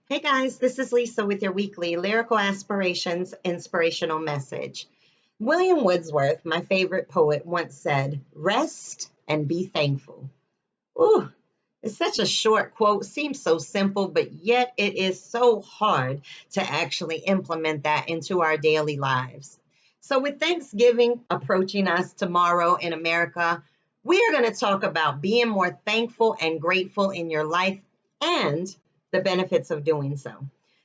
Hey guys, this is Lisa with your weekly Lyrical Aspirations Inspirational Message. William Wordsworth, my favorite poet, once said, "Rest and be thankful." Ooh, it's such a short quote, seems so simple, but yet it is so hard to actually implement that into our daily lives. So, with Thanksgiving approaching us tomorrow in America, we are going to talk about being more thankful and grateful in your life and the benefits of doing so.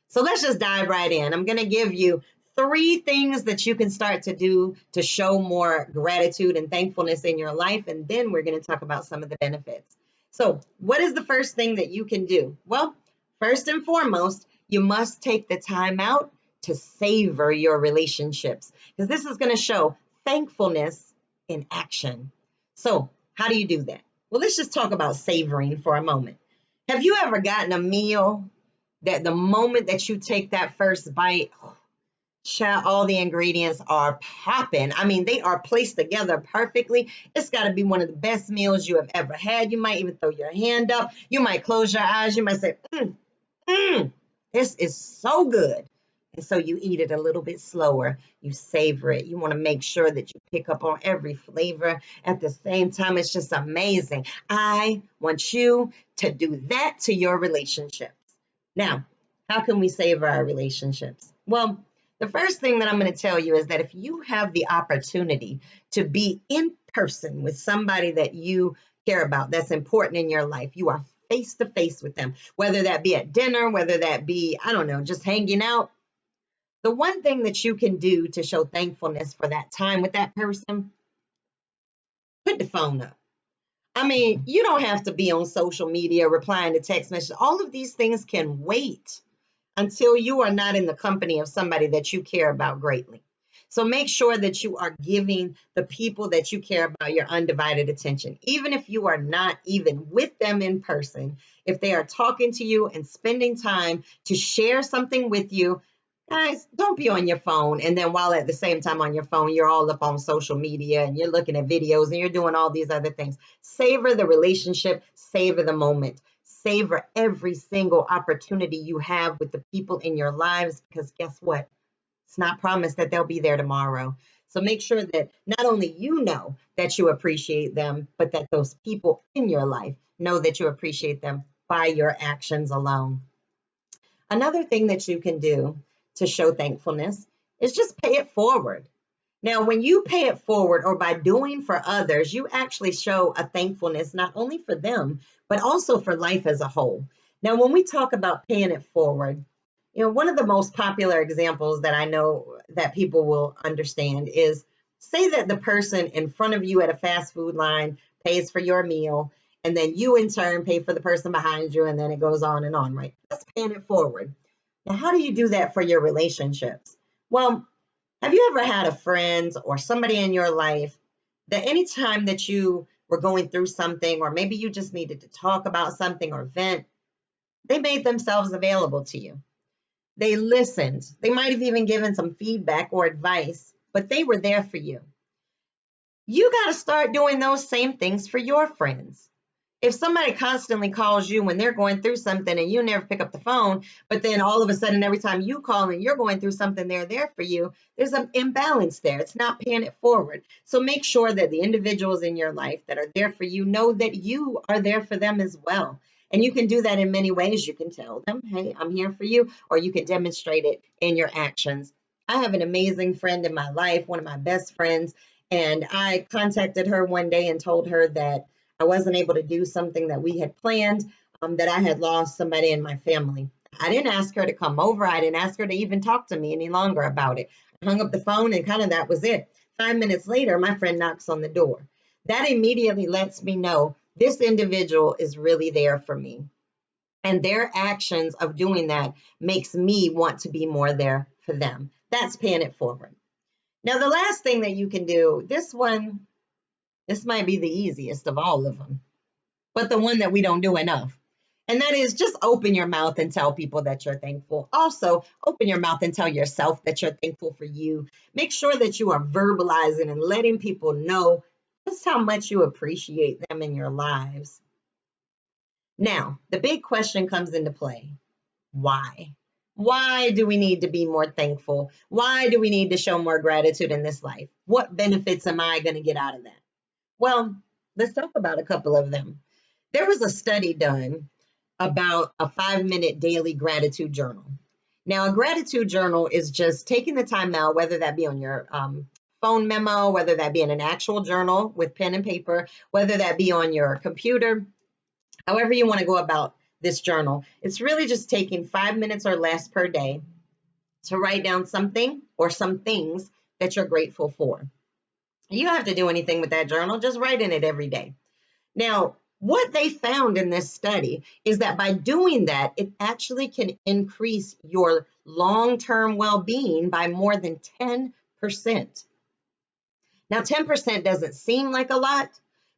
So, let's just dive right in. I'm going to give you three things that you can start to do to show more gratitude and thankfulness in your life, and then we're going to talk about some of the benefits. So, what is the first thing that you can do? Well, first and foremost, you must take the time out to savor your relationships because this is going to show thankfulness in action. So, how do you do that? Well, let's just talk about savoring for a moment. Have you ever gotten a meal that the moment that you take that first bite, child, all the ingredients are popping. I mean, they are placed together perfectly. It's got to be one of the best meals you have ever had. You might even throw your hand up. You might close your eyes. You might say, mm, this is so good. And so you eat it a little bit slower. You savor it. You want to make sure that you pick up on every flavor at the same time. It's just amazing. I want you to do that to your relationships. Now, how can we savor our relationships? Well, the first thing that I'm going to tell you is that if you have the opportunity to be in person with somebody that you care about, that's important in your life, you are face to face with them, whether that be at dinner, whether that be, I don't know, just hanging out. The one thing that you can do to show thankfulness for that time with that person, put the phone up. I mean, you don't have to be on social media replying to text messages. All of these things can wait until you are not in the company of somebody that you care about greatly. So make sure that you are giving the people that you care about your undivided attention. Even if you are not even with them in person, if they are talking to you and spending time to share something with you, guys, don't be on your phone. And then while at the same time on your phone, you're all up on social media and you're looking at videos and you're doing all these other things. Savor the relationship, savor the moment. Savor every single opportunity you have with the people in your lives because guess what? It's not promised that they'll be there tomorrow. So make sure that not only you know that you appreciate them, but that those people in your life know that you appreciate them by your actions alone. Another thing that you can do to show thankfulness is just pay it forward. Now, when you pay it forward or by doing for others, you actually show a thankfulness not only for them, but also for life as a whole. Now, when we talk about paying it forward, one of the most popular examples that I know that people will understand is say that the person in front of you at a fast food line pays for your meal, and then you in turn pay for the person behind you, and then it goes on and on, right? That's paying it forward. Now, how do you do that for your relationships? Well, have you ever had a friend or somebody in your life that anytime that you were going through something, or maybe you just needed to talk about something or vent, they made themselves available to you? They listened. They might have even given some feedback or advice, but they were there for you. You got to start doing those same things for your friends. If somebody constantly calls you when they're going through something and you never pick up the phone, but then all of a sudden, every time you call and you're going through something, they're there for you, there's an imbalance there. It's not paying it forward. So make sure that the individuals in your life that are there for you know that you are there for them as well. And you can do that in many ways. You can tell them, hey, I'm here for you, or you can demonstrate it in your actions. I have an amazing friend in my life, one of my best friends, and I contacted her one day and told her that I wasn't able to do something that we had planned, that I had lost somebody in my family. I didn't ask her to come over. I didn't ask her to even talk to me any longer about it. I hung up the phone and kind of that was it. 5 minutes later, my friend knocks on the door. That immediately lets me know this individual is really there for me. And their actions of doing that makes me want to be more there for them. That's paying it forward. Now, the last thing that you can do, this might be the easiest of all of them, but the one that we don't do enough. And that is just open your mouth and tell people that you're thankful. Also, open your mouth and tell yourself that you're thankful for you. Make sure that you are verbalizing and letting people know just how much you appreciate them in your lives. Now, the big question comes into play. Why? Why do we need to be more thankful? Why do we need to show more gratitude in this life? What benefits am I going to get out of that? Well, let's talk about a couple of them. There was a study done about a 5-minute daily gratitude journal. Now, a gratitude journal is just taking the time out, whether that be on your phone memo, whether that be in an actual journal with pen and paper, whether that be on your computer, however you want to go about this journal. It's really just taking 5 minutes or less per day to write down something or some things that you're grateful for. You don't have to do anything with that journal, just write in it every day. Now, what they found in this study is that by doing that, it actually can increase your long-term well-being by more than 10%. Now, 10% doesn't seem like a lot,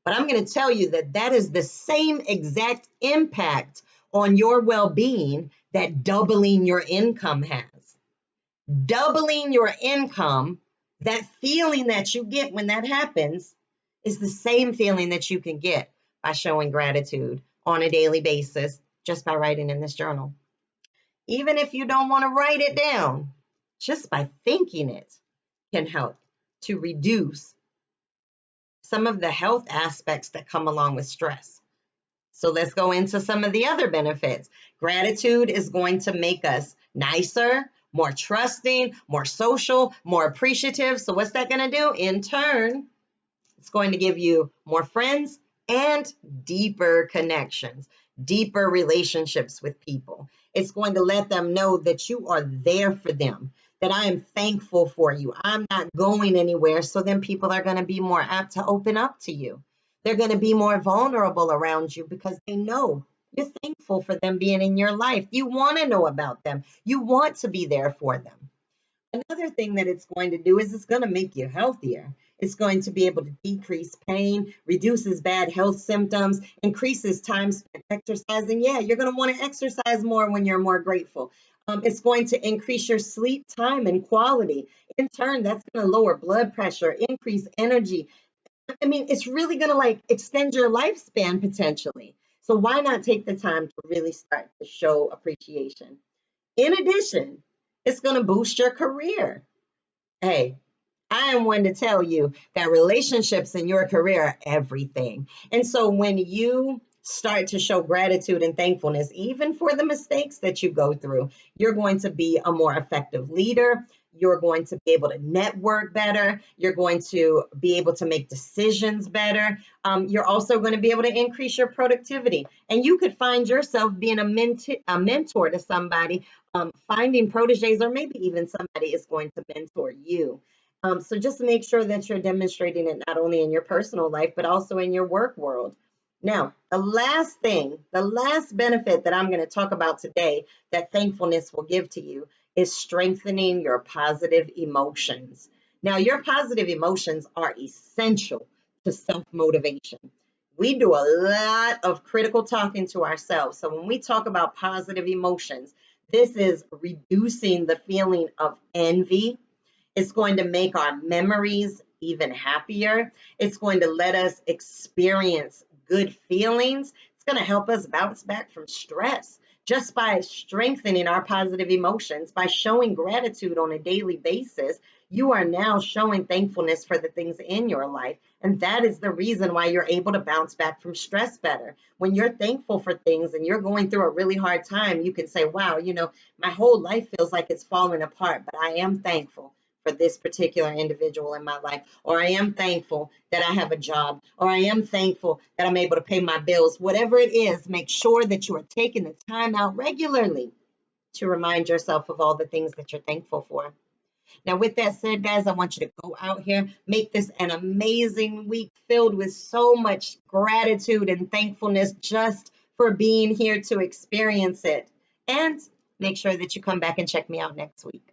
but I'm going to tell you that that is the same exact impact on your well-being that doubling your income has. Doubling your income, that feeling that you get when that happens, is the same feeling that you can get by showing gratitude on a daily basis just by writing in this journal. Even if you don't want to write it down, just by thinking it can help to reduce some of the health aspects that come along with stress. So let's go into some of the other benefits. Gratitude is going to make us nicer, more trusting, more social, more appreciative. So what's that going to do? In turn, it's going to give you more friends and deeper connections, deeper relationships with people. It's going to let them know that you are there for them, that I am thankful for you. I'm not going anywhere. So then people are going to be more apt to open up to you. They're going to be more vulnerable around you because they know you're thankful for them being in your life. You want to know about them. You want to be there for them. Another thing that it's going to do is it's going to make you healthier. It's going to be able to decrease pain, reduces bad health symptoms, increases time spent exercising. Yeah, you're going to want to exercise more when you're more grateful. It's going to increase your sleep time and quality. In turn, that's going to lower blood pressure, increase energy. I mean, it's really going to like extend your lifespan potentially. So why not take the time to really start to show appreciation? In addition, it's going to boost your career. Hey, I am one to tell you that relationships in your career are everything. And so when you start to show gratitude and thankfulness, even for the mistakes that you go through, you're going to be a more effective leader. You're going to be able to network better. You're going to be able to make decisions better. You're also going to be able to increase your productivity. And you could find yourself being a mentor to somebody, finding proteges, or maybe even somebody is going to mentor you. So just make sure that you're demonstrating it not only in your personal life, but also in your work world. Now, the last thing, the last benefit that I'm going to talk about today that thankfulness will give to you is strengthening your positive emotions. Now, your positive emotions are essential to self-motivation. We do a lot of critical talking to ourselves. So when we talk about positive emotions, this is reducing the feeling of envy. It's going to make our memories even happier. It's going to let us experience good feelings. It's going to help us bounce back from stress just by strengthening our positive emotions, by showing gratitude on a daily basis. You are now showing thankfulness for the things in your life. And that is the reason why you're able to bounce back from stress better. When you're thankful for things and you're going through a really hard time, you can say, wow, my whole life feels like it's falling apart, but I am thankful for this particular individual in my life, or I am thankful that I have a job, or I am thankful that I'm able to pay my bills. Whatever it is, make sure that you are taking the time out regularly to remind yourself of all the things that you're thankful for. Now, with that said, guys, I want you to go out here, make this an amazing week filled with so much gratitude and thankfulness just for being here to experience it. And make sure that you come back and check me out next week.